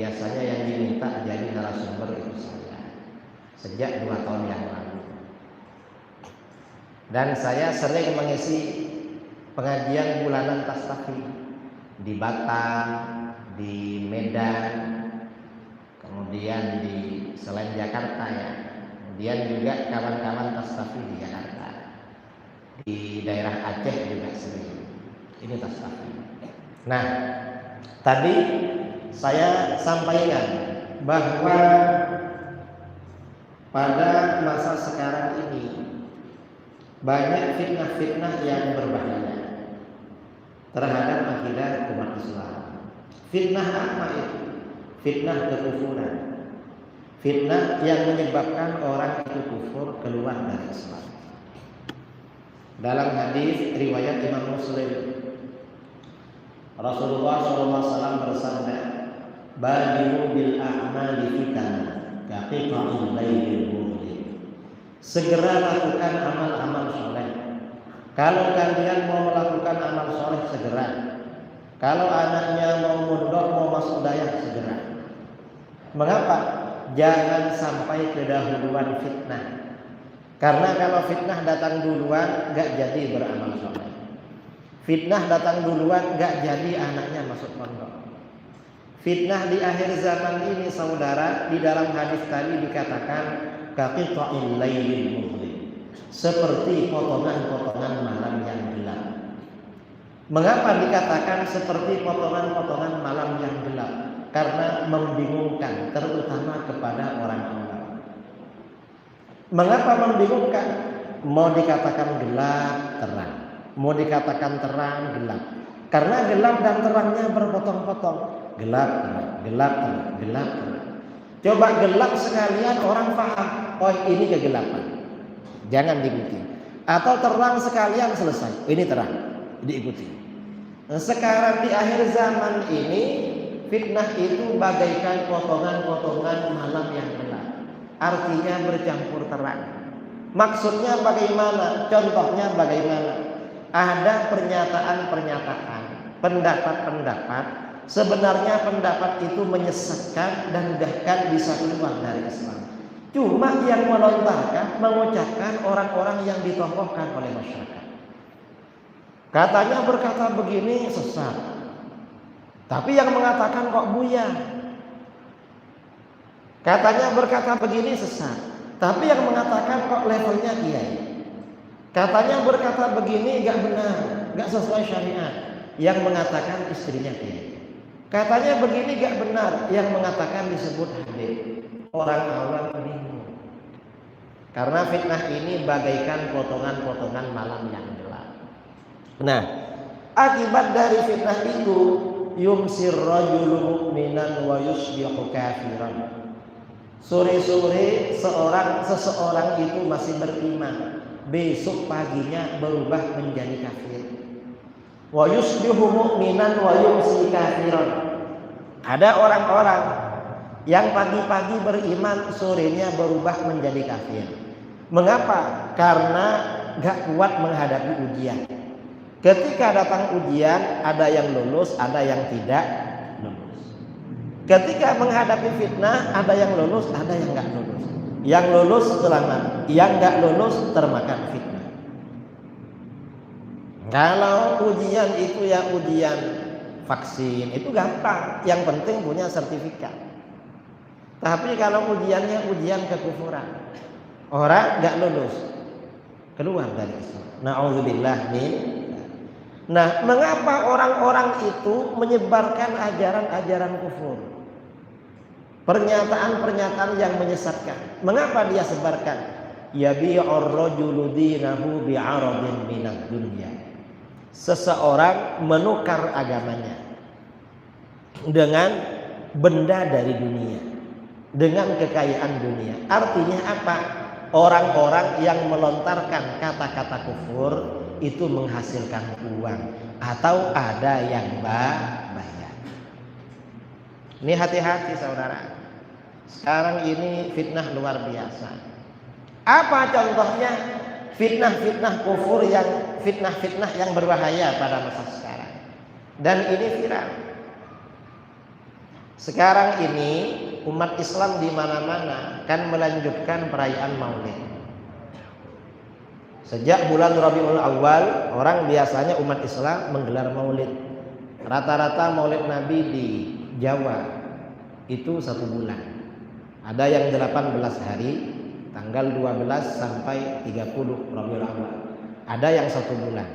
Biasanya yang diminta jadi narasumber itu saya sejak 2 tahun yang lalu. Dan saya sering mengisi pengajian bulanan Tastafi di Batam, di Medan, kemudian selain Jakarta ya, kemudian juga kawan-kawan Tastafi di Jakarta, di daerah Aceh juga sering. Ini Tastafi. Nah, tadi saya sampaikan bahwa pada masa sekarang ini banyak fitnah-fitnah yang berbahaya terhadap akidah umat Islam. Fitnah apa itu? Fitnah kekufuran. Fitnah yang menyebabkan orang itu kufur, keluar dari Islam. Dalam hadis riwayat Imam Muslim, Rasulullah SAW bersabda, "Badiru bil a'mali fitana, kaqiqa'il lailil mudlim." Segera lakukan amal-amal soleh. Kalau kalian mau melakukan amal soleh, segera. Kalau anaknya mau mondok, mau masuk dayah, segera. Mengapa? Jangan sampai kedahuluan fitnah. Karena kalau fitnah datang duluan, gak jadi beramal soleh. Fitnah datang duluan, gak jadi anaknya masuk pondok. Fitnah di akhir zaman ini, saudara, di dalam hadis tadi dikatakan kaqita'il lailil mudlim, seperti potongan-potongan malam yang gelap. Mengapa dikatakan seperti potongan-potongan malam yang gelap? Karena membingungkan, terutama kepada orang awam. Mengapa membingungkan? Mau dikatakan gelap, terang. Mau dikatakan terang, gelap. Karena gelap dan terangnya berpotong-potong. Gelap, terang, gelap, terang, gelap, terang. Coba gelap sekalian orang paham, oh ini kegelapan, jangan diikuti. Atau terang sekalian selesai, ini terang, diikuti. Nah, sekarang di akhir zaman ini, fitnah itu bagaikan potongan-potongan malam yang gelap. Artinya bercampur terang. Maksudnya bagaimana? Contohnya bagaimana? Ada pernyataan-pernyataan, pendapat-pendapat. Sebenarnya pendapat itu menyesatkan dan bahkan bisa keluar dari Islam. Cuma yang melontarkan, mengucapkan orang-orang yang ditokohkan oleh masyarakat. Katanya berkata begini sesat, tapi yang mengatakan kok buya. Katanya berkata begini sesat, tapi yang mengatakan kok levelnya kiai. Katanya berkata begini gak benar, gak sesuai syariat. Yang mengatakan istrinya kiai. Katanya begini gak benar, yang mengatakan disebut hadis. Orang awam bingung. Karena fitnah ini bagaikan potongan-potongan malam yang gelap. Nah, akibat dari fitnah itu, yumsir rajulu mu'minan wa yusbihu kafiran. Sore-sore seseorang itu masih beriman, besok paginya berubah menjadi kafir. Wa yusbihu mu'minan wa yumsi kafiran. Ada orang-orang yang pagi-pagi beriman, sorenya berubah menjadi kafir. Mengapa? Karena gak kuat menghadapi ujian. Ketika datang ujian, ada yang lulus, ada yang tidak lulus. Ketika menghadapi fitnah, ada yang lulus, ada yang gak lulus. Yang lulus selamat, yang gak lulus termakan fitnah. Kalau ujian itu ya ujian vaksin, itu gampang. Yang penting punya sertifikat. Tapi kalau ujiannya ujian kekufuran, orang gak lulus, keluar dari Islam. Na'udzubillah min. Nah, mengapa orang-orang itu menyebarkan ajaran-ajaran kufur? Pernyataan-pernyataan yang menyesatkan. Mengapa dia sebarkan? Yabi'ur rajulu dinahu bi'aradin minad dunya. Seseorang menukar agamanya dengan benda dari dunia, dengan kekayaan dunia. Artinya apa? Orang-orang yang melontarkan kata-kata kufur itu menghasilkan uang atau ada yang bayar. Ini hati-hati saudara. Sekarang ini fitnah luar biasa. Apa contohnya? Fitnah-fitnah kufur fitnah-fitnah yang berbahaya pada masa sekarang. Dan ini viral. Sekarang ini umat Islam di mana-mana kan melanjutkan perayaan Maulid. Sejak bulan Rabiul Awal, orang biasanya umat Islam menggelar Maulid. Rata-rata Maulid Nabi di Jawa itu 1 bulan. Ada yang 18 hari, tanggal 12 sampai 30 Rabiul Awal. Ada yang 1 bulan.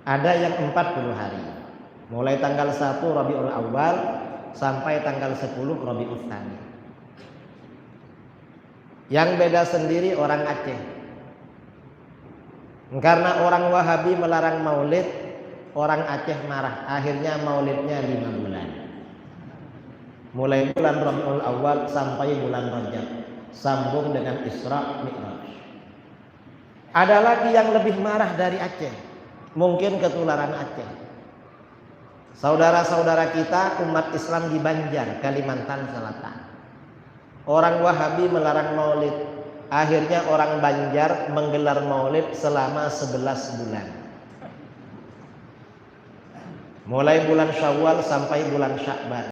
Ada yang 40 hari. Mulai tanggal 1 Rabiul Awal sampai tanggal 10 Rabiul Tsani. Yang beda sendiri orang Aceh. Karena orang Wahabi melarang Maulid, orang Aceh marah. Akhirnya Maulidnya 5 bulan. Mulai bulan Rabiul Awal sampai bulan Rajab. Sambung dengan Isra Mi'raj. Ada lagi yang lebih marah dari Aceh. Mungkin ketularan Aceh. Saudara-saudara kita umat Islam di Banjar, Kalimantan Selatan. Orang Wahabi melarang Maulid. Akhirnya orang Banjar menggelar Maulid selama 11 bulan. Mulai bulan Syawal sampai bulan Sya'ban.